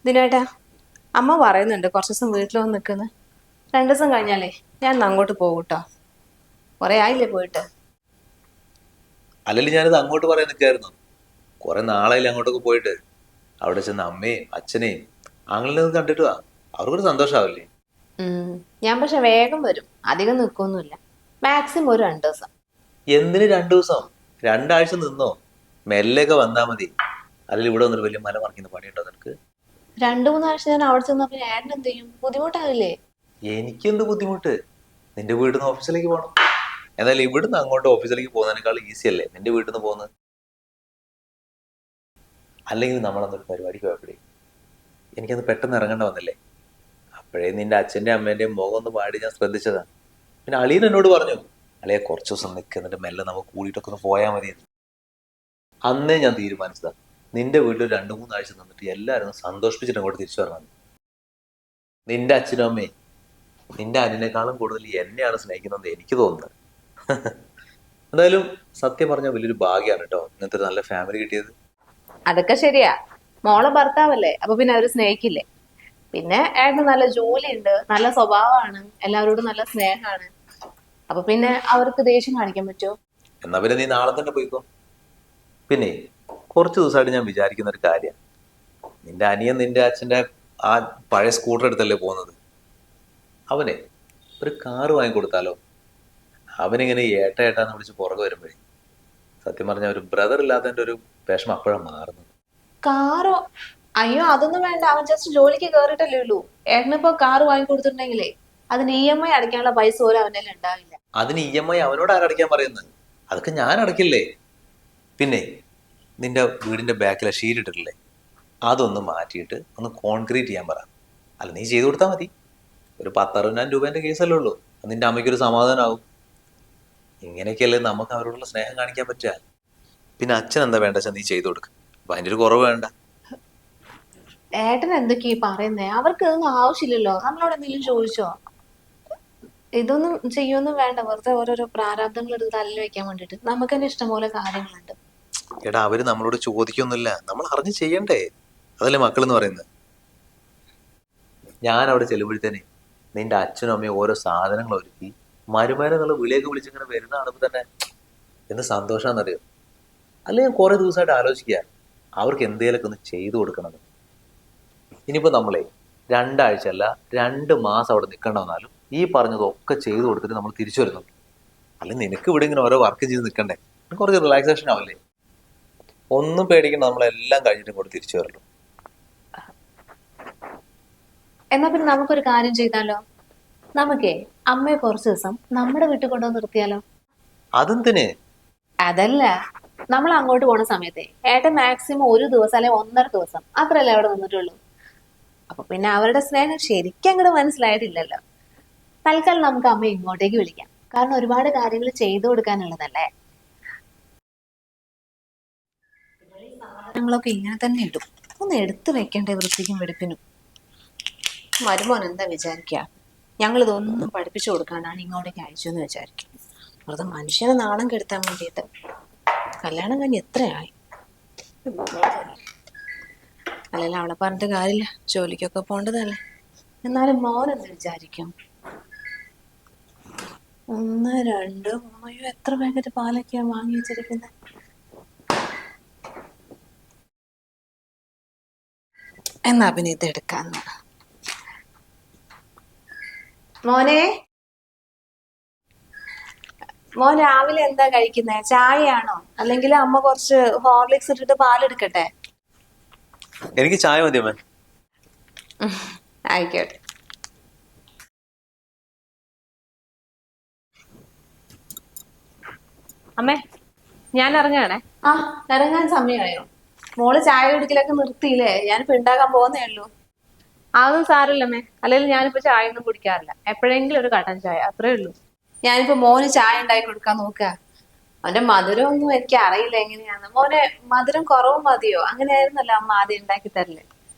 ദിനേട്ടാ, അമ്മ പറയുന്നുണ്ട് കുറച്ച് ദിവസം വീട്ടിൽ വന്ന് നിൽക്കുന്നു. 2 ദിവസം കഴിഞ്ഞാലേ ഞാൻ ഇന്ന് അങ്ങോട്ട് പോകും കേട്ടോ. കുറെ ആയില്ലേ പോയിട്ട്. അല്ലെങ്കിൽ ഞാനിത് അങ്ങോട്ട് പറയാൻ നിൽക്കായിരുന്നു. കുറെ നാളായില്ല അങ്ങോട്ടൊക്കെ പോയിട്ട്. അവിടെ ചെന്ന് അമ്മയും അച്ഛനെയും അങ്ങനെ കണ്ടിട്ട് വാ. അവർക്കൊരു സന്തോഷാവില്ലേ? ഉം. ഞാൻ പക്ഷെ വേഗം വരും, അധികം നിൽക്കൊന്നുമില്ല. മാക്സിമം ഒരു 2 ദിവസം. എന്തിന് 2 ദിവസം? 2 ആഴ്ച നിന്നോ? മെല്ലെയൊക്കെ വന്നാ മതി. അല്ലെങ്കിൽ ഇവിടെ വന്നൊരു വലിയ മല മറിക്കുന്ന പണിയുണ്ടോ നിനക്ക്? 2-3 ആഴ്ച ഞാൻ അവിടെ ചെന്നപ്പോ ഏട്ടൻ എന്ത് ചെയ്യും? ബുദ്ധിമുട്ടാവില്ലേ? എനിക്കെന്ത് ബുദ്ധിമുട്ട്? നിന്റെ വീട്ടിൽ നിന്ന് ഓഫീസിലേക്ക് പോകണം. എന്നാലും ഇവിടുന്ന് അങ്ങോട്ട് ഓഫീസിലേക്ക് പോകുന്നതിനേക്കാൾ ഈസി അല്ലേ നിന്റെ വീട്ടിൽ നിന്ന് പോകുന്നത്? അല്ലെങ്കിൽ നമ്മളന്നൊരു പരിപാടിക്ക് പോയപ്പോഴേ എനിക്കത് പെട്ടെന്ന് ഇറങ്ങേണ്ട വന്നില്ലേ? അപ്പോഴേ നിന്റെ അച്ഛൻ്റെ അമ്മേൻ്റെയും മുഖം ഒന്ന് പാടി ഞാൻ ശ്രദ്ധിച്ചതാ. പിന്നെ അളിയൻ എന്നോട് പറഞ്ഞു, അളിയെ കുറച്ച് ദിവസം നിൽക്കുന്നിട്ട് മെല്ലെ നമുക്ക് കൂടിയിട്ടൊക്കെ ഒന്ന് പോയാൽ മതി. അന്നേ ഞാൻ തീരുമാനിച്ചതാ, നിന്റെ വീട്ടിൽ 2-3 ആഴ്ച നിന്നിട്ട് എല്ലാവരും ഒന്ന് സന്തോഷിപ്പിച്ചിട്ട് അങ്ങോട്ട് തിരിച്ചു വരണം. നിന്റെ അച്ഛനും അമ്മയും നിന്റെ അനിയനേക്കാളും കൂടുതൽ എന്നെയാണ് സ്നേഹിക്കുന്നത് എനിക്ക് തോന്നുന്നത്. എന്തായാലും സത്യം പറഞ്ഞാൽ വലിയൊരു ഭാഗ്യമാണ് കേട്ടോ ഇങ്ങനത്തെ ഒരു നല്ല ഫാമിലി കിട്ടിയത്. അതൊക്കെ ശരിയാ. മോളെ ഭർത്താവല്ലേ, അപ്പൊ പിന്നെ അവര് സ്നേഹിക്കില്ലേ? പിന്നെ ഏട്ടന് നല്ല ജോലിയുണ്ട്, നല്ല സ്വഭാവമാണ്, എല്ലാവരോടും നല്ല സ്നേഹമാണ്. അപ്പൊ പിന്നെ അവർക്ക് ദേഷ്യം കാണിക്കാൻ പറ്റുമോ? എന്നാ പിന്നെ നീ നാളെ തന്നെ പോയിക്കോ. പിന്നെ കുറച്ച് ദിവസമായിട്ട് ഞാൻ വിചാരിക്കുന്ന ഒരു കാര്യം, നിന്റെ അനിയൻ നിന്റെ അച്ഛൻ്റെ ആ പഴയ സ്കൂട്ടർ എടുത്തല്ലേ പോകുന്നത്. അവനെ ഒരു കാറ് വാങ്ങിക്കൊടുത്താലോ? അവനിങ്ങനെ ഏട്ട ഏട്ടാന്ന് വിളിച്ച് പുറകെ വരുമ്പോഴേ സത്യം പറഞ്ഞ ഒരു ബ്രദർ ഇല്ലാത്തതിന്റെ ഒരു വിഷമം അപ്പോഴാണ് മാറുന്നത്. കാറോ? അയ്യോ, അതൊന്നും വേണ്ട. അവൻ ജസ്റ്റ് ജോലിക്ക് കേറിയിട്ടല്ലേ ഉള്ളൂ. ഏട്ടനിപ്പോ കാറ് വാങ്ങിക്കൊടുത്തിട്ടുണ്ടെങ്കിലേ അതിന് EMI അടയ്ക്കാനുള്ള പൈസ പോലും അവന്റെ കയ്യിൽ ഉണ്ടാവില്ല. അതിന് EMI അവനോട് ആരടയ്ക്കാൻ പറയുന്നത്? അതൊക്കെ ഞാൻ അടയ്ക്കില്ലേ? പിന്നെ നിന്റെ വീടിന്റെ ബാക്കിലെ ഷീറ്റ് ഇട്ടിട്ടില്ലേ, അതൊന്ന് മാറ്റിയിട്ട് ഒന്ന് കോൺക്രീറ്റ് ചെയ്യാൻ പറ. അല്ല നീ ചെയ്തു കൊടുത്താൽ മതി. ഒരു 10-60 രൂപേന്റെ കേസല്ലേ ഉള്ളൂ. അത് നിന്റെ അമ്മയ്ക്കൊരു സമാധാനമാവും. ഇങ്ങനെയൊക്കെയല്ലേ നമുക്ക് അവരോടുള്ള സ്നേഹം കാണിക്കാൻ പറ്റുക. പിന്നെ അച്ഛൻ എന്താ വേണ്ട വെച്ചാൽ നീ ചെയ്തു കൊടുക്കുക. അപ്പൊ അതിന്റെ ഒരു കുറവ് വേണ്ട. ഏട്ടൻ എന്തൊക്കെയാ പറയുന്നേ? അവർക്ക് ഇതൊന്നും ആവശ്യമില്ലല്ലോ. നമ്മളോട് എന്തെങ്കിലും ചോദിച്ചോ? ഇതൊന്നും ചെയ്യൊന്നും വേണ്ട. വെറുതെ ഓരോരോ പ്രാരാബ്ദങ്ങൾ എടുത്ത് തലയിൽ വെക്കാൻ വേണ്ടിട്ട് നമുക്ക് തന്നെ ഇഷ്ടംപോലെ കാര്യങ്ങളുണ്ട്. എടാ അവര് നമ്മളോട് ചോദിക്കൊന്നുമില്ല, നമ്മൾ അറിഞ്ഞ് ചെയ്യണ്ടേ? അതല്ലേ മക്കൾ എന്ന് പറയുന്നത്. ഞാൻ അവിടെ ചെല്ലുമ്പോഴത്തേനെ നിന്റെ അച്ഛനും അമ്മയും ഓരോ സാധനങ്ങൾ ഒരുക്കി മരുമേനെ എന്നുള്ള വിളിയൊക്കെ വിളിച്ചിങ്ങനെ വരുന്ന കാണുമ്പോൾ തന്നെ എന്ത് സന്തോഷാന്നറിയോ? അല്ലെ ഞാൻ കുറെ ദിവസമായിട്ട് ആലോചിക്കുക അവർക്ക് എന്തേലൊക്കെ ഒന്ന് ചെയ്തു കൊടുക്കണമെന്ന്. ഇനിയിപ്പോ നമ്മളെ 2 ആഴ്ച അല്ല 2 മാസം അവിടെ നിൽക്കേണ്ട വന്നാലും ഈ പറഞ്ഞതൊക്കെ ചെയ്തു കൊടുത്തിട്ട് നമ്മൾ തിരിച്ചു വരുന്നു. അല്ലെങ്കിൽ നിനക്ക് ഇവിടെ ഇങ്ങനെ ഓരോ വർക്ക് ചെയ്ത് നിൽക്കണ്ടേ? കുറച്ച് റിലാക്സേഷൻ ആവില്ലേ? ഒന്നും പേടിക്കണ്ട, നമ്മളെല്ലാം കഴിഞ്ഞിട്ട് ഇങ്ങോട്ട് തിരിച്ചു വരല്ലോ. എന്നാ പിന്നെ നമുക്കൊരു കാര്യം ചെയ്താലോ? നമുക്കേ അമ്മയെ കുറച്ച് ദിവസം നമ്മുടെ വീട്ടിൽ കൊണ്ടുവന്ന് നിർത്തിയാലോ? അതെന്തിന്? അതല്ല, നമ്മൾ അങ്ങോട്ട് പോണ സമയത്തെ ഏട്ടൻ മാക്സിമം 1 ദിവസം അല്ലെ 1.5 ദിവസം അത്രയല്ലേ അവിടെ നിന്നിട്ടുള്ളൂ. അപ്പൊ പിന്നെ അവരുടെ സ്നേഹം ശരിക്കും അങ്ങോട്ട് മനസ്സിലായിട്ടില്ലല്ലോ. തൽക്കാലം നമുക്ക് അമ്മ ഇങ്ങോട്ടേക്ക് വിളിക്കാം. കാരണം ഒരുപാട് കാര്യങ്ങൾ ചെയ്തു കൊടുക്കാനുള്ളതല്ലേ. സാധനങ്ങളൊക്കെ ഇങ്ങനെ തന്നെ ഇടും. ഒന്ന് എടുത്തു വെക്കണ്ടേ വൃത്തിക്കും വെടുപ്പിനും. മരുമോൻ എന്താ വിചാരിക്കുക? ഞങ്ങൾ ഇതൊന്നും പഠിപ്പിച്ചു കൊടുക്കാനാണ് ഇങ്ങോട്ടേക്ക് അയച്ചു എന്ന് വിചാരിക്കും. വെറുതെ മനുഷ്യനെ നാണം കെടുത്താൻ വേണ്ടിയിട്ട്. കല്യാണം കഴിഞ്ഞ് എത്രയായി? അല്ലെങ്കിൽ അവളെ പറഞ്ഞിട്ട് കാര്യമില്ല, ജോലിക്കൊക്കെ പോണ്ടതല്ലേ. എന്നാലും മോൻ എന്ത് വിചാരിക്കും? 1, 2, 3, അയ്യോ എത്ര പാക്കറ്റ് പാലൊക്കെയാ വാങ്ങി വെച്ചിരിക്കുന്നത്. എന്നാ പിന്നെ ഇത് എടുക്കാന്ന്. മോനെ, മോൻ രാവിലെ എന്താ കഴിക്കുന്നേ? ചായയാണോ അല്ലെങ്കിൽ അമ്മ കുറച്ച് ഹോർലിക്സ് ഇട്ടിട്ട് പാലെടുക്കട്ടെ? എനിക്ക് ചായ മതി അമ്മേ. ആയിക്കോട്ടെ. അമ്മേ, ഞാൻ ഇറങ്ങാണേ. ആ, ഇറങ്ങാൻ സമയമായോ? മോള് ചായ കുടിക്കലൊക്കെ നിർത്തിയില്ലേ? ഞാനിപ്പോ ഉണ്ടാക്കാൻ പോകുന്നേ ഉള്ളൂ. അതൊന്നും സാരമില്ലമ്മേ. അല്ലെങ്കിൽ ഞാനിപ്പോ ചായ ഒന്നും കുടിക്കാറില്ല. എപ്പോഴെങ്കിലും ഒരു കട്ടൻ ചായ, അത്രേ ഉള്ളൂ. ഞാനിപ്പോ മോന് ചായ ഉണ്ടാക്കി കൊടുക്കാൻ നോക്കുക. അവന്റെ മധുരം ഒന്നും എനിക്ക് അറിയില്ല എങ്ങനെയാന്ന്. മോനെ, മധുരം കുറവ് മതിയോ? അങ്ങനെയായിരുന്നല്ലോ അമ്മ ആദ്യം ഉണ്ടാക്കി തരല്ലേ.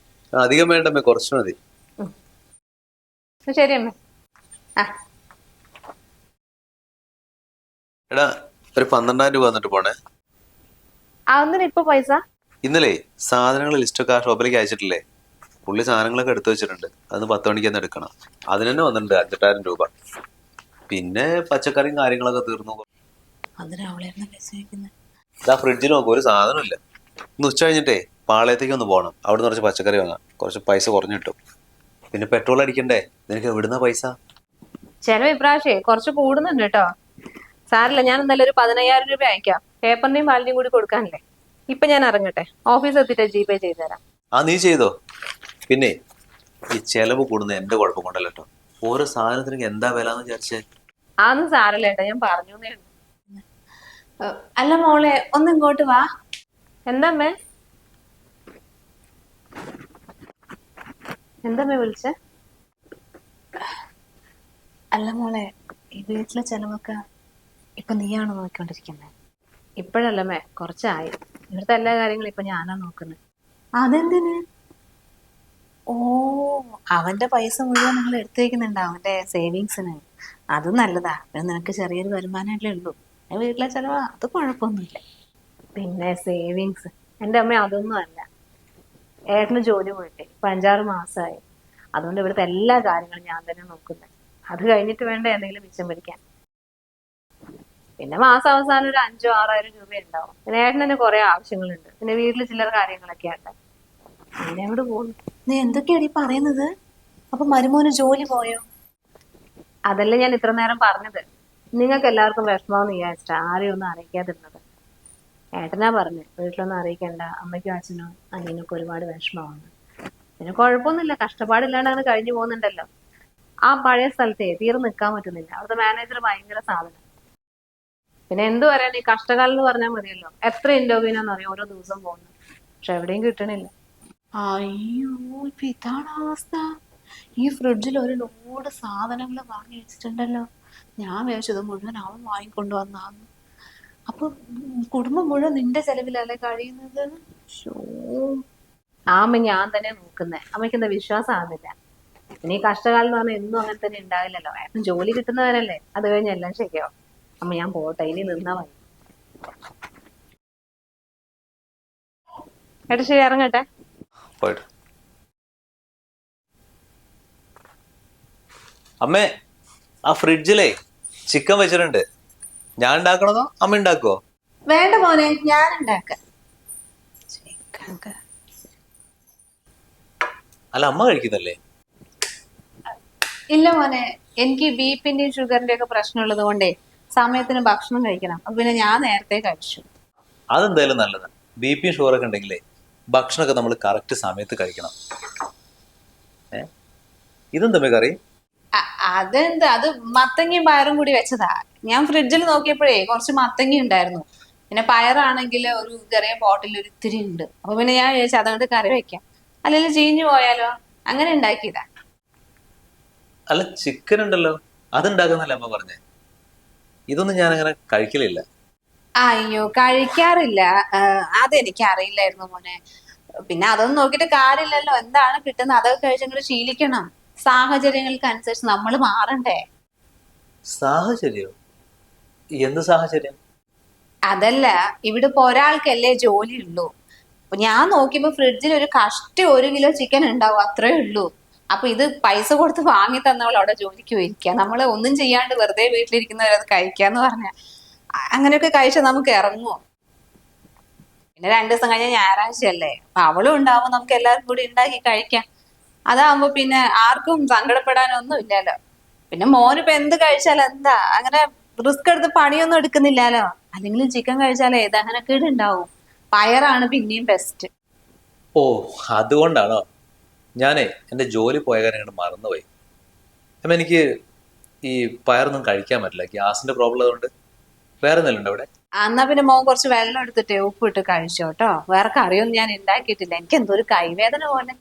അധികം വേണ്ടമ്മേ, കുറച്ച് മതി. ശരി അമ്മേ. ആ, എടാ ഒരു 12,000 രൂപ വന്നിട്ട് പോണേ. ഒന്നിന് ഇപ്പൊ പൈസ? ഇന്നലെ സാധനങ്ങൾ ലിസ്റ്റൊക്കെ ആ ഷോപ്പിലേക്ക് അയച്ചിട്ടില്ലേ? പുള്ളി സാധനങ്ങളൊക്കെ എടുത്തു വെച്ചിട്ടുണ്ട്. അതൊന്ന് 10 മണിക്ക് തന്നെ എടുക്കണം. അതിന് തന്നെ വന്നിട്ടുണ്ട് 5,000 രൂപ. പിന്നെ പച്ചക്കറിയും കാര്യങ്ങളൊക്കെ തീർന്നു. ഇതാ ഫ്രിഡ്ജിൽ നോക്കും, ഒരു സാധനമില്ല. ഇന്ന് ഉച്ച കഴിഞ്ഞിട്ടേ പാളയത്തേക്ക് ഒന്ന് പോകണം. അവിടെ നിന്ന് കുറച്ച് പച്ചക്കറി വാങ്ങാം, കുറച്ച് പൈസ കുറഞ്ഞു കിട്ടും. പിന്നെ പെട്രോൾ അടിക്കണ്ടേ, നിനക്ക് എവിടുന്ന പൈസ? ചെലവ് ഇപ്രാവശ്യമേ കുറച്ച് കൂടുന്നുണ്ട് കേട്ടോ. സാറില്ല, ഞാൻ എന്തായാലും ഒരു 15,000 രൂപ അയക്കാം. പേപ്പറിന്റെയും പാലിന്റെയും കൂടി കൊടുക്കാനല്ലേ. ഇപ്പൊ ഞാൻ ഇറങ്ങട്ടെ, ഓഫീസ് എത്തിയിട്ട് GPay ചെയ്തുതരാം. ആ നീ ചെയ്തോ. പിന്നെ ഈ ചെലവ് കൂടുന്ന എന്റെ കുഴപ്പം കൊണ്ടല്ലോ കേട്ടോ. ഓരോ സാധനത്തിനൊക്കെ എന്താ വില എന്ന് വിചാരിച്ചേ? അതൊന്നും സാരല്ല ഏട്ടാ, ഞാൻ പറഞ്ഞു. അല്ല മോളെ, ഒന്ന് ഇങ്ങോട്ട് വാ. എന്താമ്മേ വിളിച്ചേ? അല്ല മോളെ, ഈ വീട്ടിലെ ചെലവൊക്കെ ഇപ്പൊ നീയാണോ നോക്കിക്കൊണ്ടിരിക്കുന്നത്? ഇപ്പോഴല്ലമ്മേ, കുറച്ചായി. ഇവിടുത്തെ എല്ലാ കാര്യങ്ങളും ഇപ്പൊ ഞാനാ നോക്കുന്നത്. അതെന്തിന്? ഓ, അവന്റെ പൈസ മുഴുവൻ നിങ്ങൾ എടുത്തു വെക്കുന്നുണ്ട് അവന്റെ സേവിങ്സിന്. അത് നല്ലതാ. പിന്നെ നിനക്ക് ചെറിയൊരു വരുമാനമല്ലേ ഉള്ളൂ. വീട്ടിലെ ചെലവാ, അത് കുഴപ്പമൊന്നുമില്ല. പിന്നെ സേവിങ്സ് എന്റെ അമ്മ അതൊന്നും അല്ല. ഏട്ടന് ജോലി പോയിട്ട് ഇപ്പൊ 5-6 മാസമായി. അതുകൊണ്ട് ഇവിടുത്തെ എല്ലാ കാര്യങ്ങളും ഞാൻ തന്നെ നോക്കുന്നത്. അത് കഴിഞ്ഞിട്ട് വേണ്ട എന്തെങ്കിലും മിച്ചം പിടിക്കാൻ. പിന്നെ മാസം അവസാനം ഒരു 5,000-6,000 രൂപ ഉണ്ടാവും. പിന്നെ ഏട്ടന് തന്നെ കുറെ ആവശ്യങ്ങളുണ്ട്. പിന്നെ വീട്ടില് ചില്ലറ കാര്യങ്ങളൊക്കെ ഉണ്ട്. അങ്ങനെ അങ്ങോട്ട് പോകുന്നു. നീ എന്തൊക്കെയാണ് ഈ പറയുന്നത്? അപ്പൊ മരുമോന് ജോലി പോയോ? അതല്ലേ ഞാൻ ഇത്ര നേരം പറഞ്ഞത്. നിങ്ങൾക്ക് എല്ലാവർക്കും വിഷമമെന്ന് വിചാരിച്ചിട്ട് ആരെയും ഒന്നും അറിയിക്കാതിരുന്നത്. ഏട്ടനാ പറഞ്ഞു വീട്ടിലൊന്നും അറിയിക്കണ്ട, അമ്മയ്ക്കും അച്ഛനും അനിയനൊക്കെ ഒരുപാട് വിഷമമാണ്. പിന്നെ കുഴപ്പമൊന്നുമില്ല, കഷ്ടപ്പാടില്ലാണ്ട് അങ്ങനെ കഴിഞ്ഞു പോകുന്നുണ്ടല്ലോ. ആ പഴയ സ്ഥലത്തെ തീർന്നു നിൽക്കാൻ പറ്റുന്നില്ല. അവിടുത്തെ മാനേജർ ഭയങ്കര സാധനം. പിന്നെ എന്തു പറയാൻ, ഈ കഷ്ടകാലം എന്ന് പറഞ്ഞാൽ മതിയല്ലോ. എത്ര ഇന്റർവ്യൂനാന്ന് അറിയാം ഓരോ ദിവസം പോകുന്നു, പക്ഷെ എവിടെയും കിട്ടണില്ല. അയ്യോ, ഇപ്പൊ ഇതാണ് അവസ്ഥ. ഈ ഫ്രിഡ്ജിൽ ഒരു ലോഡ് സാധനങ്ങൾ വാങ്ങി വെച്ചിട്ടുണ്ടല്ലോ. ഞാൻ വിചാരിച്ചത് മുഴുവൻ അവൻ വാങ്ങിക്കൊണ്ടു വന്നാന്ന്. അപ്പൊ കുടുംബം മുഴുവൻ നിന്റെ ചെലവിലല്ലേ കഴിയുന്നത്? അമ്മ ഞാൻ തന്നെ നോക്കുന്നേ. അമ്മയ്ക്ക് എന്താ വിശ്വാസം ആകുന്നില്ല. പിന്നെ ഈ കഷ്ടകാലം എന്ന് പറഞ്ഞാൽ എന്നും അങ്ങനെ തന്നെ ഉണ്ടാവില്ലല്ലോ. ഏട്ടൻ ജോലി കിട്ടുന്നവരല്ലേ, അത് കഴിഞ്ഞ് എല്ലാം ശരിയാവും. അമ്മ ഞാൻ പോട്ടെ, ഇനി നിന്നാ മതി. ഏട്ടാ ശരി, ഇറങ്ങട്ടെ. പോയിട്ട് അമ്മേ, ആ ഫ്രിഡ്ജിലേ ചിക്കൻ വെച്ചിട്ടുണ്ട്. ഞാൻ ഉണ്ടാക്കണതോ അമ്മ ഉണ്ടാക്കുവോ? വേണ്ട മോനെ, ഞാൻ ഉണ്ടാക്കാം. അല്ല, അമ്മ കഴിക്കുന്നല്ലേ? ഇല്ല മോനെ, എനിക്ക് ബിപിന്റെയും ഷുഗറിന്റെയും ഒക്കെ പ്രശ്നമുള്ളത് കൊണ്ടേ സമയത്തിന് ഭക്ഷണം കഴിക്കണം. അപ്പൊ പിന്നെ ഞാൻ നേരത്തെ കഴിച്ചു. അതെന്തായാലും നല്ലതാണ്. BP ഷുഗറൊക്കെ ഉണ്ടെങ്കിലേ ഭക്ഷണമൊക്കെ നമ്മൾ കറക്റ്റ് സമയത്ത് കഴിക്കണം. ഇതെന്താ കറി? അതെന്താ, അത് മത്തങ്ങയും പയറും കൂടി വെച്ചതാ. ഞാൻ ഫ്രിഡ്ജിൽ നോക്കിയപ്പോഴേ കുറച്ച് മത്തങ്ങ ഉണ്ടായിരുന്നു. പിന്നെ പയറാണെങ്കിൽ ഒരു ചെറിയ ബോട്ടിൽ ഒരു ഇത്തിരി ഉണ്ട്. അപ്പൊ പിന്നെ ഞാൻ വിചാരിച്ചു അതുകൊണ്ട് കറി വെക്കാം, അല്ലെങ്കിൽ ചീഞ്ഞു പോയാലോ, അങ്ങനെ ഉണ്ടാക്കിയതാ. അല്ല, ചിക്കൻ ഉണ്ടല്ലോ, അതുണ്ടാക്കുന്നല്ലേ അമ്മ പറഞ്ഞേ. ഇതൊന്നും ഞാൻ അങ്ങനെ കഴിക്കലില്ല. അയ്യോ, കഴിക്കാറില്ല. അതെനിക്ക് അറിയില്ലായിരുന്നു മോനെ. പിന്നെ അതൊന്നും നോക്കിയിട്ട് കാര്യമില്ലല്ലോ. എന്താണ് കിട്ടുന്നത് അതൊക്കെ കഴിച്ചങ്ങോട്ട് ശീലിക്കണം. സാഹചര്യങ്ങൾക്ക് അനുസരിച്ച് നമ്മൾ മാറണ്ടേ? സാഹചര്യം? എന്ത് സാഹചര്യം? അതല്ല, ഇവിടെ ഇപ്പൊ ഒരാൾക്കല്ലേ ജോലി ഉള്ളൂ. അപ്പൊ ഞാൻ നോക്കിയപ്പോ ഫ്രിഡ്ജിൽ ഒരു കഷ്ടി 1 കിലോ ചിക്കൻ ഉണ്ടാവും, അത്രേ ഉള്ളൂ. അപ്പൊ ഇത് പൈസ കൊടുത്ത് വാങ്ങി തന്നവൾ അവിടെ ജോലിക്ക് പോയിരിക്കുക. നമ്മൾ ഒന്നും ചെയ്യാണ്ട് വെറുതെ വീട്ടിലിരിക്കുന്നവരത് കഴിക്കാന്ന് പറഞ്ഞ അങ്ങനെയൊക്കെ കഴിച്ചാൽ നമുക്ക് ഇറങ്ങുമോ? പിന്നെ 2 ദിവസം കഴിഞ്ഞ ഞായറാഴ്ചയല്ലേ, അപ്പൊ അവളും ഉണ്ടാവും, നമുക്ക് എല്ലാവർക്കും കൂടി ഉണ്ടാക്കി കഴിക്കാം. അതാവുമ്പോ പിന്നെ ആർക്കും സങ്കടപ്പെടാനൊന്നും ഇല്ലല്ലോ. പിന്നെ മോനിപ്പോ എന്ത് കഴിച്ചാൽ എന്താ, അങ്ങനെ റിസ്ക് എടുത്ത് പണിയൊന്നും എടുക്കുന്നില്ലല്ലോ. അല്ലെങ്കിൽ ചിക്കൻ കഴിച്ചാലേ ദഹനക്കേട് ഉണ്ടാവും. പയറാണ് പിന്നെയും ബെസ്റ്റ്. ഓ, അതുകൊണ്ടാണോ? ഞാനേ എൻ്റെ ജോലി പോയ കാര്യം അങ്ങോട്ട് മറന്നുപോയി. അപ്പം എനിക്ക് ഈ പയറൊന്നും കഴിക്കാൻ പറ്റില്ല, ഗ്യാസിന്റെ പ്രോബ്ലം അതുകൊണ്ട്. വേറെ എന്തെങ്കിലും ഉണ്ടോ അവിടെ? എന്നാ പിന്നെ മോൻ കുറച്ച് വെള്ളം എടുത്തിട്ട് ഉപ്പിട്ട് കഴിച്ചോട്ടോ. വേറെ കറിയൊന്നും ഞാൻ ഉണ്ടാക്കിയിട്ടില്ല. എനിക്ക് എന്തോ ഒരു കൈവേദന പോലെ.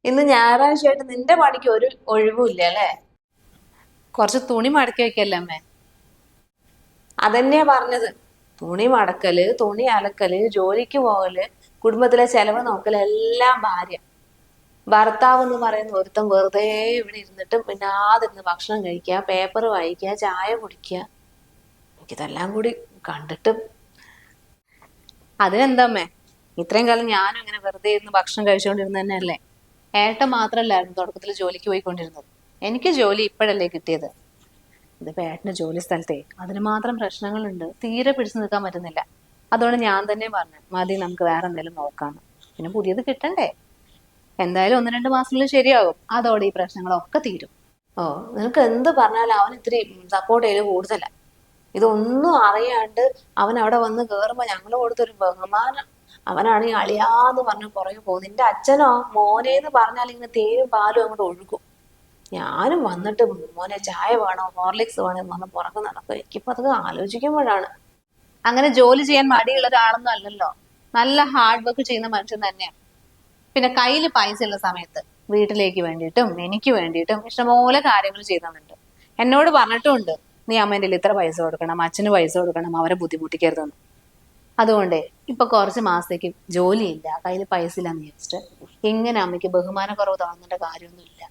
ഇന്ന് ഞായറാഴ്ചയായിട്ട് നിന്റെ പണിക്ക് ഒരു ഒഴിവുമില്ല അല്ലേ? കുറച്ച് തുണി മടക്കി വെക്കല്ലേ അമ്മേ? അതന്നെയാ പറഞ്ഞത്. തുണി മടക്കല്, തുണി അലക്കല്, ജോലിക്ക് പോകല്, കുടുംബത്തിലെ ചെലവ് നോക്കലെല്ലാം ഭാര്യ. ഭർത്താവ് എന്ന് പറയുന്ന ഒരുത്തൻ വെറുതെ ഇവിടെ ഇരുന്നിട്ട് മിണ്ടാതിരുന്ന് ഭക്ഷണം കഴിക്കുക, പേപ്പർ വായിക്കുക, ചായ കുടിക്കുക. എനിക്കിതെല്ലാം കൂടി കണ്ടിട്ട് അതിനെന്താമ്മേ, ഇത്രയും കാലം ഞാനും ഇങ്ങനെ വെറുതെ ഇരുന്ന് ഭക്ഷണം കഴിച്ചുകൊണ്ടിരുന്ന തന്നെയല്ലേ. ഏട്ടൻ മാത്രമല്ലായിരുന്നു തുടക്കത്തിൽ ജോലിക്ക് പോയിക്കൊണ്ടിരുന്നത്. എനിക്ക് ജോലി ഇപ്പോഴല്ലേ കിട്ടിയത്. ഇതിപ്പോ ഏട്ടന്റെ ജോലി സ്ഥലത്തെ അതിന് മാത്രം പ്രശ്നങ്ങളുണ്ട്, തീരെ പിടിച്ചു നിൽക്കാൻ പറ്റുന്നില്ല. അതുകൊണ്ട് ഞാൻ തന്നെ പറഞ്ഞു, മതി നമുക്ക് വേറെ എന്തെങ്കിലും നോക്കാന്ന്. പിന്നെ പുതിയത് കിട്ടണ്ടേ. എന്തായാലും 1-2 മാസത്തിനുള്ളിൽ ശരിയാകും. അതോടെ ഈ പ്രശ്നങ്ങളൊക്കെ തീരും. ഓ, നിനക്ക് എന്ത് പറഞ്ഞാലും അവൻ ഇത്തിരി സപ്പോർട്ട് ചെയ്ത് കൂടുതലാ. ഇതൊന്നും അറിയാണ്ട് അവൻ അവിടെ വന്ന് കേറുമ്പോ ഞങ്ങൾ കൊടുത്തൊരു ബഹുമാനം. അവനാണെങ്കിൽ അളിയാന്ന് പറഞ്ഞ് പുറകെ പോകും. നിന്റെ അച്ഛനോ മോനേന്ന് പറഞ്ഞാൽ ഇങ്ങനെ തേരും പാലും അങ്ങോട്ട് ഒഴുകും. ഞാനും വന്നിട്ട് മോനെ ചായ വേണോ ഹോർലിക്സ് വേണോ എന്ന് പറഞ്ഞ് പുറകെ നടക്കും. എനിക്കിപ്പോ അതൊക്കെ ആലോചിക്കുമ്പോഴാണ്. അങ്ങനെ ജോലി ചെയ്യാൻ മടിയുള്ള ഒരാളൊന്നും അല്ലല്ലോ. നല്ല ഹാർഡ് വർക്ക് ചെയ്യുന്ന മനുഷ്യൻ തന്നെയാണ്. പിന്നെ കയ്യിൽ പൈസ ഉള്ള സമയത്ത് വീട്ടിലേക്ക് വേണ്ടിയിട്ടും എനിക്ക് വേണ്ടിയിട്ടും ഇഷ്ടംപോലെ കാര്യങ്ങൾ ചെയ്യുന്നുണ്ട്. എന്നോട് പറഞ്ഞിട്ടുമുണ്ട്, നീ അമ്മേന്റെ ഇത്ര പൈസ കൊടുക്കണം, അച്ഛന് പൈസ കൊടുക്കണം, അവരെ ബുദ്ധിമുട്ടിക്കരുതെന്ന്. അതുകൊണ്ട് ഇപ്പൊ കുറച്ച് മാസത്തേക്ക് ജോലിയില്ല, കയ്യിൽ പൈസ ഇല്ലാന്ന് വിചാരിച്ചിട്ട് ഇങ്ങനെ അമ്മയ്ക്ക് ബഹുമാനക്കുറവ് തോന്നേണ്ട കാര്യമൊന്നുമില്ല.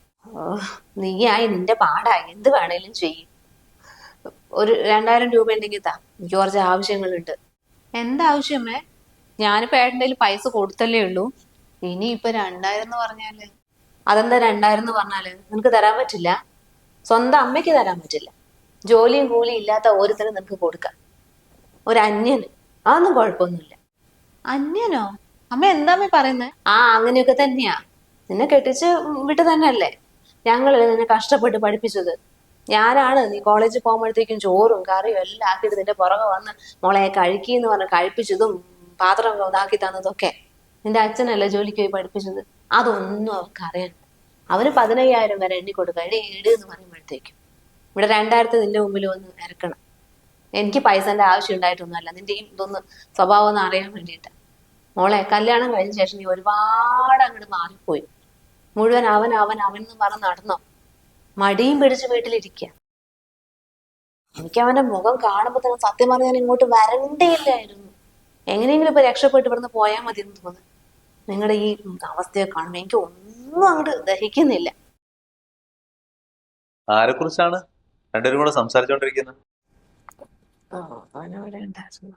നീയായി നിന്റെ പാടായി എന്ത് വേണേലും ചെയ്യും. ഒരു 2000 രൂപ ഉണ്ടെങ്കിൽ താ, എനിക്ക് കുറച്ച് ആവശ്യങ്ങളുണ്ട്. എന്താവശ്യമേ? ഞാനിപ്പോ ഏട്ടൻ്റെ കയ്യിൽ പൈസ കൊടുത്തല്ലേ ഉള്ളൂ. ഇനി ഇപ്പൊ 2000 എന്ന് പറഞ്ഞാല് അതെന്താ? 2000 എന്ന് പറഞ്ഞാല് നിനക്ക് തരാൻ പറ്റില്ല? സ്വന്തം അമ്മയ്ക്ക് തരാൻ പറ്റില്ല? ജോലിയും കൂലിയും ഇല്ലാത്ത ഓരോരുത്തരും നിനക്ക് കൊടുക്കാം. ഒരു അന്യന് അതൊന്നും കുഴപ്പമൊന്നുമില്ല. അന്യനോ? അമ്മ എന്താ പറയുന്നത്? അങ്ങനെയൊക്കെ തന്നെയാ. നിന്നെ കെട്ടിച്ച് വിട്ട് തന്നെയല്ലേ ഞങ്ങളല്ലേ നിന്നെ കഷ്ടപ്പെട്ട് പഠിപ്പിച്ചത്. ഞാനാണ് നീ കോളേജിൽ പോകുമ്പോഴത്തേക്കും ചോറും കറിയും എല്ലാം ആക്കിയിട്ട് നിന്റെ പുറകെ വന്ന് മോളെ കഴിക്കിന്ന് പറഞ്ഞ് കഴിപ്പിച്ചതും പാത്രം ഇതാക്കി തന്നതൊക്കെ നിന്റെ അച്ഛനല്ലേ ജോലിക്ക് പോയി പഠിപ്പിച്ചത്. അതൊന്നും അവർക്ക് അറിയണ്ട. അവന് 15,000 വരെ എണ്ണി കൊടുക്കുക. ഇട് എന്ന് പറയുമ്പോഴത്തേക്കും ഇവിടെ 2000 നിന്റെ മുമ്പിൽ വന്ന് ഇറക്കണം. എനിക്ക് പൈസന്റെ ആവശ്യം ഉണ്ടായിട്ടൊന്നുമല്ല, നിന്റെ ഈ ഇതൊന്ന് സ്വഭാവം ഒന്ന് അറിയാൻ വേണ്ടിയിട്ട്. മോളെ കല്യാണം കഴിഞ്ഞ ശേഷം നീ ഒരുപാട് അങ്ങോട്ട് മാറിപ്പോയി. മുഴുവൻ അവൻ അവൻ അവൻ എന്ന് പറഞ്ഞ് നടന്നോ, മടിയും പിടിച്ച് വീട്ടിലിരിക്കുക. എനിക്ക് അവന്റെ മുഖം കാണുമ്പോ തന്നെ സത്യം പറഞ്ഞാൽ ഞാൻ ഇങ്ങോട്ട് വരണ്ടേയില്ലായിരുന്നു. എങ്ങനെയെങ്കിലും ഇപ്പൊ രക്ഷപ്പെട്ട് ഇവിടുന്ന് പോയാൽ മതി എന്ന് തോന്നുന്നു. നിങ്ങളുടെ ഈ അവസ്ഥയെ കാണുമ്പോ എനിക്ക് ഒന്നും അങ്ങോട്ട് ദഹിക്കുന്നില്ല. ആരെ കുറിച്ചാണ് രണ്ടുപേരും കൂടെ സംസാരിച്ചോണ്ടിരിക്കുന്നത്? അവനവിടെ ഉണ്ടായിരുന്നു.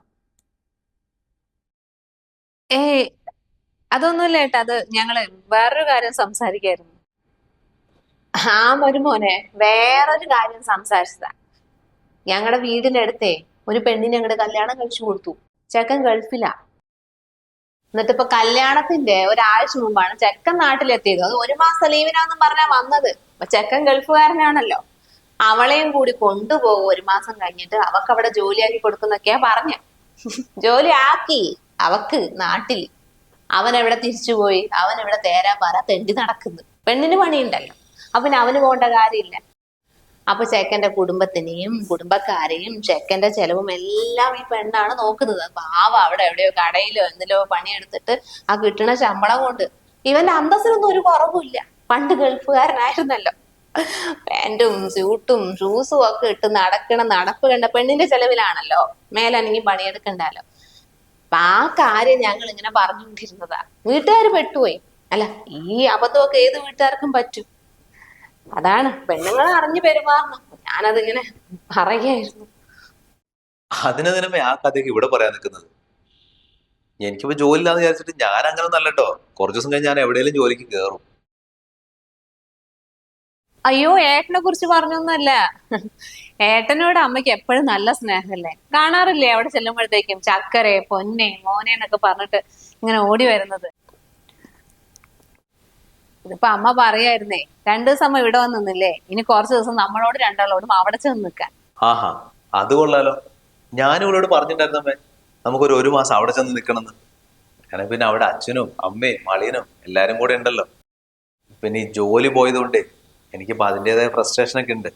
ഏയ് അതൊന്നുമില്ല ഏട്ടാ, അത് ഞങ്ങള് വേറൊരു കാര്യം സംസാരിക്കായിരുന്നു. മരുമോനെ വേറൊരു കാര്യം സംസാരിച്ചതാ. ഞങ്ങളുടെ വീടിന്റെ അടുത്തേ ഒരു പെണ്ണിനെ ഞങ്ങളുടെ കല്യാണം കഴിച്ചു കൊടുത്തു. ചെക്കൻ ഗൾഫിലാ. എന്നിട്ടിപ്പൊ കല്യാണത്തിന്റെ ഒരാഴ്ച മുമ്പാണ് ചെക്കൻ നാട്ടിലെത്തിയത്. അത് 1 മാസം ലീവിനാന്നും പറഞ്ഞാ വന്നത്. അപ്പൊ ചെക്കൻ ഗൾഫുകാരനാണല്ലോ. അവളെയും കൂടി കൊണ്ടുപോകും 1 മാസം കഴിഞ്ഞിട്ട്, അവക്ക് അവിടെ ജോലിയാക്കി കൊടുക്കുന്നൊക്കെയാ പറഞ്ഞ. ജോലി ആക്കി അവക്ക് നാട്ടില്. അവൻ എവിടെ തിരിച്ചുപോയി, അവൻ എവിടെ തേരാ പാറ തെണ്ടി നടക്കുന്നു. പെണ്ണിന് പണിയുണ്ടല്ലോ, അപ്പൊ അവന് പോകേണ്ട കാര്യമില്ല. അപ്പൊ ചെക്കന്റെ കുടുംബത്തിനെയും കുടുംബക്കാരെയും ചെക്കന്റെ ചെലവും എല്ലാം ഈ പെണ്ണാണ് നോക്കുന്നത്. പാവ അവിടെ എവിടെയോ കടയിലോ എന്തിലോ പണിയെടുത്തിട്ട് ആ കിട്ടണ ശമ്പളം കൊണ്ട് ഇവന്റെ അന്തസ്സിനൊന്നും ഒരു കുറവുമില്ല. പണ്ട് ഗൾഫുകാരനായിരുന്നല്ലോ. പാന്റും സ്യൂട്ടും ഷൂസും ഒക്കെ ഇട്ട് നടക്കണ നടപ്പ് കണ്ട പെണ്ണിന്റെ ചെലവിലാണല്ലോ. മേലനങ്ങി പണിയെടുക്കണ്ടല്ലോ. അപ്പൊ ആ കാര്യം ഞങ്ങൾ ഇങ്ങനെ പറഞ്ഞുകൊണ്ടിരുന്നതാ. വീട്ടുകാർ പെട്ടുപോയി. അല്ല, ഈ അബദ്ധമൊക്കെ ഏത് വീട്ടുകാർക്കും പറ്റും. അതാണ് പെണ്ണുങ്ങളെ അറിഞ്ഞു പെരുമാറണം. ഞാനതിങ്ങനെ പറയായിരുന്നു. അതിനെതിനെ ആ കഥയൊക്കെ ഇവിടെ പറയാൻ നിൽക്കുന്നത്? എനിക്കിപ്പോ ജോലി ഇല്ലാന്ന് വിചാരിച്ചിട്ട് ഞാൻ അങ്ങനെ നല്ലട്ടോ. കുറച്ചു ദിവസം കഴിഞ്ഞ് ഞാൻ എവിടെയെങ്കിലും ജോലിക്ക് കയറും. അയ്യോ, ഏട്ടനെ കുറിച്ച് പറഞ്ഞൊന്നുമല്ല. ഏട്ടനോട് അമ്മയ്ക്ക് എപ്പോഴും നല്ല സ്നേഹമല്ലേ. കാണാറില്ലേ അവിടെ ചെല്ലുമ്പോഴത്തേക്കും ചക്കരെ പൊന്നെ മോനെ എന്നൊക്കെ പറഞ്ഞിട്ട് ഇങ്ങനെ ഓടി വരുന്നത്. ഇതിപ്പോ അമ്മ പറയായിരുന്നേ, 2 ദിവസം അമ്മ ഇവിടെ വന്ന് നിന്നില്ലേ, ഇനി കുറച്ച് ദിവസം നമ്മളോട് രണ്ടാളോടും അവിടെ ചെന്ന് നിൽക്കാൻ. ആഹാ, അത് കൊള്ളാലോ. ഞാനും ഇവളോട് പറഞ്ഞിട്ടുണ്ടായിരുന്നമ്മേ, നമുക്കൊരു 1 മാസം അവിടെ ചെന്ന് നിൽക്കണമെന്ന്. കാരണം പിന്നെ അവിടെ അച്ഛനും അമ്മയും മളിയനും എല്ലാരും കൂടെ ഉണ്ടല്ലോ. പിന്നെ ഈ ജോലി പോയതുകൊണ്ട് എനിക്കിപ്പോ അതിൻ്റെതായ ഫ്രസ്ട്രേഷൻ ഒക്കെ ഉണ്ട്.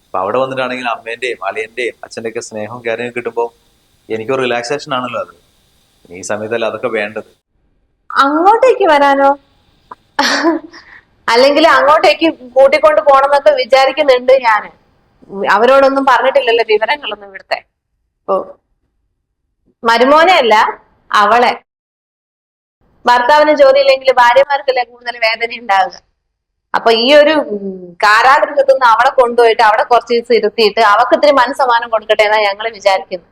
അപ്പൊ അവിടെ വന്നിട്ടാണെങ്കിൽ അമ്മേന്റെയും അളിയന്റെയും അച്ഛൻ്റെ ഒക്കെ സ്നേഹവും കാര്യവും കിട്ടുമ്പോൾ എനിക്കൊരു റിലാക്സേഷൻ ആണല്ലോ അത്. ഈ സമയത്തല്ല അതൊക്കെ വേണ്ടത്. അങ്ങോട്ടേക്ക് വരാനോ? അല്ലെങ്കിൽ അങ്ങോട്ടേക്ക് കൂട്ടിക്കൊണ്ട് പോണെന്നൊക്കെ വിചാരിക്കുന്നുണ്ട് ഞാന്. അവരോടൊന്നും പറഞ്ഞിട്ടില്ലല്ലോ വിവരങ്ങളൊന്നും ഇവിടുത്തെ. ഓ, മരുമോനെ അല്ല അവളെ. ഭർത്താവിന് ജോലി ഇല്ലെങ്കിൽ ഭാര്യമാർക്കല്ലേ കൂടുതൽ വേദന ഉണ്ടാവുക. അപ്പൊ ഈ ഒരു കാരാഗൃഹത്തിൽ നിന്ന് അവളെ കൊണ്ടുപോയിട്ട് അവിടെ കുറച്ച് ദിവസം ഇരുത്തിയിട്ട് അവക്ക് ഇത്തിരി മനസ്സമാനം കൊടുക്കട്ടെ എന്നാ ഞങ്ങൾ വിചാരിക്കുന്നു.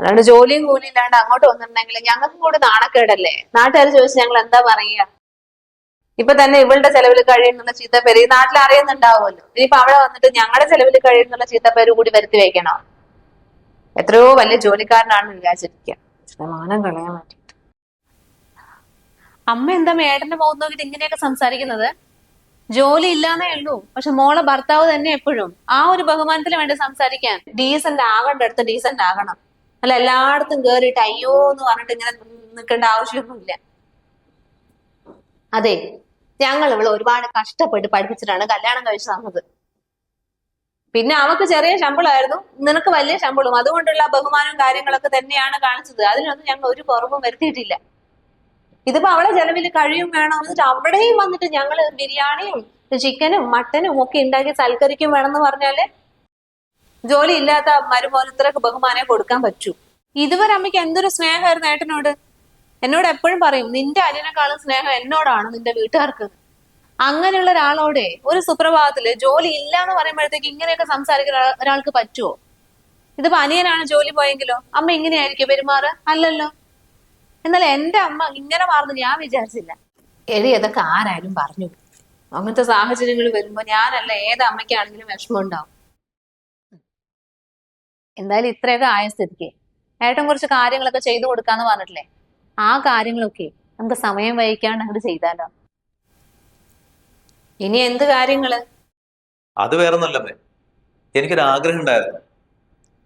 അല്ലാണ്ട് ജോലിയും കൂലിയും ഇല്ലാണ്ട് അങ്ങോട്ട് വന്നിട്ടുണ്ടെങ്കിൽ ഞങ്ങൾക്കും കൂടി നാണക്കേടല്ലേ. നാട്ടുകാർ ചോദിച്ച് ഞങ്ങൾ എന്താ പറയുക? ഇപ്പൊ തന്നെ ഇവളുടെ ചെലവിൽ കഴിയുന്നുള്ള ചീത്തപ്പേര് ഈ നാട്ടിൽ അറിയുന്നുണ്ടാവുമല്ലോ. ഇനിയിപ്പൊ അവിടെ വന്നിട്ട് ഞങ്ങളുടെ ചെലവിൽ കഴിയുന്നുള്ള ചീത്തപ്പേര് കൂടി വരുത്തി വെക്കണോ? എത്രയോ വലിയ ജോലിക്കാരനാണെന്ന് വിചാരിച്ചിരിക്കുക. മാനം കളയാൻ വേണ്ടിട്ട്. അമ്മ എന്താ ഏട്ടന്റെ മുഖത്ത് നോക്കിയിട്ട് ഇങ്ങനെയൊക്കെ സംസാരിക്കുന്നത്? ജോലി ഇല്ലാന്നേ ഉള്ളൂ, പക്ഷെ മോളെ ഭർത്താവ് തന്നെ എപ്പോഴും ആ ഒരു ബഹുമാനത്തിന് വേണ്ടി സംസാരിക്കാൻ. ഡീസന്റ് ആകേണ്ട അടുത്ത് ഡീസന്റ് ആകണം. അല്ല എല്ലായിടത്തും കേറിയിട്ട് അയ്യോ എന്ന് പറഞ്ഞിട്ട് ഇങ്ങനെ നിൽക്കേണ്ട ആവശ്യമൊന്നുമില്ല. അതെ, ഞങ്ങൾ ഇവിടെ ഒരുപാട് കഷ്ടപ്പെട്ട് പഠിപ്പിച്ചിട്ടാണ് കല്യാണം കഴിച്ചു തന്നത്. പിന്നെ അവക്ക് ചെറിയ ശമ്പളമായിരുന്നു, നിനക്ക് വലിയ ശമ്പളം. അതുകൊണ്ടുള്ള ബഹുമാനവും കാര്യങ്ങളൊക്കെ തന്നെയാണ് കാണിച്ചത്. അതിനൊന്നും ഞങ്ങൾ ഒരു കുറവും വരുത്തിയിട്ടില്ല. ഇതിപ്പോ അവളെ ചെലവിൽ കഴിയും വേണം എന്നിട്ട് അവിടെയും വന്നിട്ട് ഞങ്ങള് ബിരിയാണിയും ചിക്കനും മട്ടനും ഒക്കെ ഉണ്ടാക്കി സൽക്കരിക്കും വേണമെന്ന് പറഞ്ഞാല് ജോലി ഇല്ലാത്ത മരുമോന് ഇത്രയൊക്കെ ബഹുമാനം കൊടുക്കാൻ പറ്റൂ. ഇതുവരെ അമ്മയ്ക്ക് എന്തൊരു സ്നേഹമായിരുന്നു ഏട്ടനോട്. എന്നോട് എപ്പോഴും പറയും നിന്റെ അനിയനെക്കാളും സ്നേഹം എന്നോടാണ് നിന്റെ വീട്ടുകാർക്ക്. അങ്ങനെയുള്ള ഒരാളോടെ ഒരു സുപ്രഭാതത്തില് ജോലി ഇല്ല എന്ന് പറയുമ്പോഴത്തേക്ക് ഇങ്ങനെയൊക്കെ സംസാരിക്കുന്ന ഒരാൾക്ക് പറ്റുമോ? ഇതിപ്പോ അനിയനാണ് ജോലി പോയെങ്കിലോ അമ്മ ഇങ്ങനെയായിരിക്കും പെരുമാറ്? അല്ലല്ലോ. എന്നാൽ എന്റെ അമ്മ ഇങ്ങനെ മാറുന്നു ഞാൻ വിചാരിച്ചില്ല. എടി അതൊക്കെ ആരായാലും പറഞ്ഞു. അങ്ങനത്തെ സാഹചര്യങ്ങൾ വരുമ്പോ ഞാനല്ല ഏത് അമ്മയ്ക്കാണെങ്കിലും വിഷമം ഉണ്ടാവും. എന്തായാലും ഇത്രയൊക്കെ ആയ സ്ഥിതിക്ക് ഏട്ടൻ കുറച്ച് കാര്യങ്ങളൊക്കെ ചെയ്തു കൊടുക്കാന്ന് പറഞ്ഞിട്ടില്ലേ, ആ കാര്യങ്ങളൊക്കെ നമുക്ക് സമയം വഹിക്കാണ്ട് അങ്ങോട്ട് ചെയ്താലോ. ഇനി എന്ത് കാര്യങ്ങള്? അത് വേറൊന്നല്ലമ്മേ, എനിക്കൊരു ആഗ്രഹം ഉണ്ടായിരുന്നു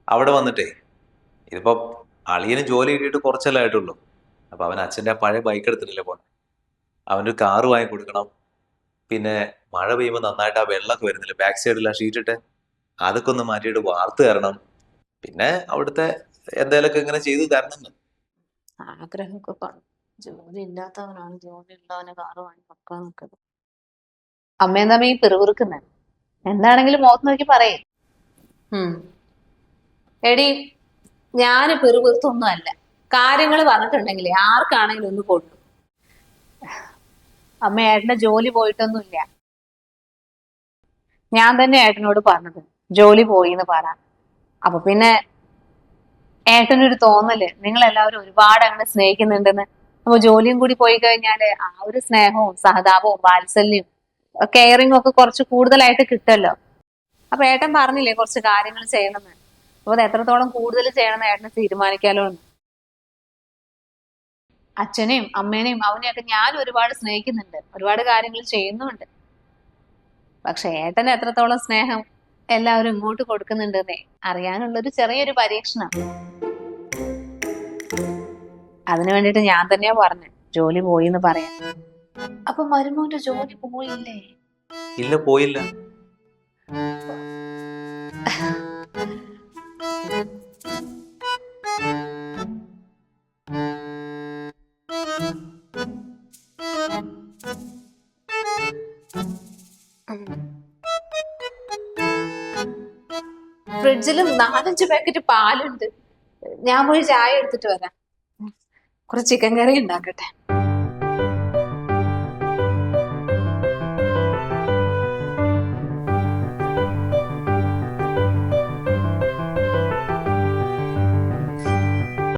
അവിടെ വന്നിട്ടേ. ഇതിപ്പോ അളിയന് ജോലി കിട്ടിയിട്ട് കുറച്ചല്ലേ ആയിട്ടുള്ളൂ. അപ്പൊ അവൻ അച്ഛൻ്റെ ആ പഴയ ബൈക്ക് എടുത്തിട്ടില്ലേ പോണെ, അവനൊരു കാറ് വാങ്ങി കൊടുക്കണം. പിന്നെ മഴ പെയ്യുമ്പോൾ നന്നായിട്ട് ആ വെള്ളമൊക്കെ വരുന്നില്ല ബാക്ക് സൈഡിൽ ആ ഷീറ്റിട്ട്, അതൊക്കെ ഒന്ന് മാറ്റിയിട്ട് വാർത്ത് തരണം. പിന്നെ അവിടുത്തെ എന്തേലൊക്കെ ഇങ്ങനെ ചെയ്തു തരണം. ആഗ്രഹമൊക്കെ കാണും. ജോലി ഇല്ലാത്തവനാണ് ജോലി ഉള്ളവനെ കാറ് വാങ്ങി വെക്കാൻ നോക്കുന്നത്. അമ്മ എന്താ ഈ പിറുപിറുക്കുന്നത്? എന്താണെങ്കിലും മുഖത്ത് നോക്കി പറയേ. എടി ഞാന് പിറുപിറുത്തൊന്നും അല്ല. കാര്യങ്ങൾ പറഞ്ഞിട്ടുണ്ടെങ്കിൽ ആർക്കാണെങ്കിലും ഒന്ന് കൊണ്ടു. അമ്മ ഏട്ടന്റെ ജോലി പോയിട്ടൊന്നുമില്ല. ഞാൻ തന്നെ ഏട്ടനോട് പറഞ്ഞത് ജോലി പോയി എന്ന് പറ. അപ്പൊ പിന്നെ ഏട്ടനൊരു തോന്നല് നിങ്ങൾ എല്ലാവരും ഒരുപാട് അങ്ങനെ സ്നേഹിക്കുന്നുണ്ടെന്ന്. അപ്പൊ ജോലിയും കൂടി പോയി കഴിഞ്ഞാല് ആ ഒരു സ്നേഹവും സഹതാപവും വാത്സല്യവും കെയറിങ്ങും ഒക്കെ കുറച്ച് കൂടുതലായിട്ട് കിട്ടുമല്ലോ. അപ്പൊ ഏട്ടൻ പറഞ്ഞില്ലേ കുറച്ച് കാര്യങ്ങൾ ചെയ്യണമെന്ന്. അപ്പൊ അത് എത്രത്തോളം കൂടുതൽ ചെയ്യണമെന്ന് ഏട്ടന് തീരുമാനിക്കാലോ എന്ന്. അച്ഛനെയും അമ്മേനെയും അവനെയൊക്കെ ഞാൻ ഒരുപാട് സ്നേഹിക്കുന്നുണ്ട്, ഒരുപാട് കാര്യങ്ങൾ ചെയ്യുന്നുണ്ട്. പക്ഷെ ഏട്ടന് എത്രത്തോളം സ്നേഹം എല്ലാവരും ഇങ്ങോട്ട് കൊടുക്കുന്നുണ്ടെന്നേ അറിയാനുള്ളൊരു ചെറിയൊരു പരീക്ഷണം. അതിനു വേണ്ടിട്ട് ഞാൻ തന്നെയാ പറഞ്ഞു ജോലി പോയി എന്ന് പറയാൻ. അപ്പൊ മരുമോന്റെ ജോലി പോയില്ലേ? ഇല്ല, പോയില്ല. ഫ്രിഡ്ജിലും 4-5 പാക്കറ്റ് പാലുണ്ട്. ഞാൻ പോയി ചായ എടുത്തിട്ട് വരാം. കുറച്ച് ചിക്കൻ കറി ഉണ്ടാക്കട്ടെ.